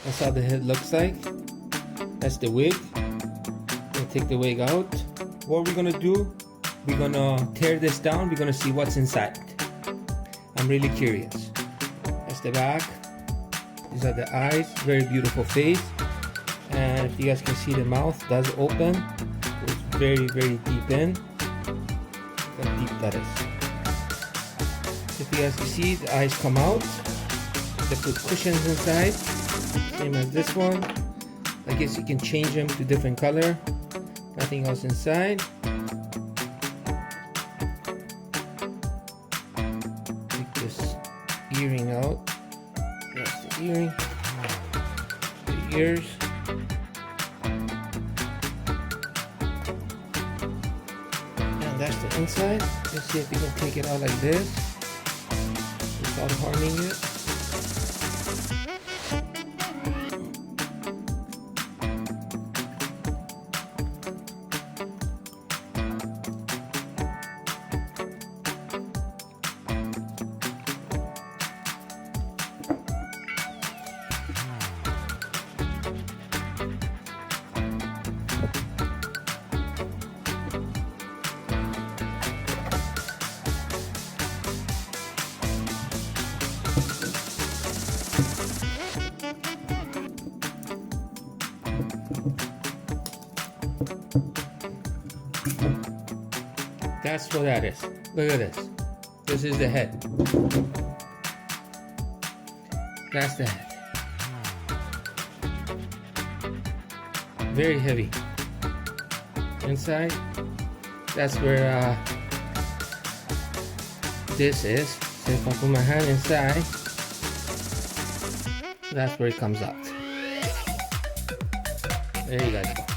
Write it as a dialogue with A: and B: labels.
A: That's how the head looks like. That's the wig. We'll take the wig out. What we're gonna do, we're gonna tear this down. We're gonna see what's inside. I'm really curious. That's the back. These are the eyes. Very beautiful face. And if you guys can see, the mouth does open. It's very, very deep in. Look how deep that is. If you guys can see, the eyes come out. They put cushions inside, same as this one. I guess you can change them to different color. Nothing else inside. Take this earring out. That's the earring. The ears. And that's the inside. Let's see if we can take it out like this without harming it. That's what that is. Look at this. This is the head. That's the head. Very heavy. Inside, that's where this is. So if I put my hand inside, that's where it comes out. There you guys go.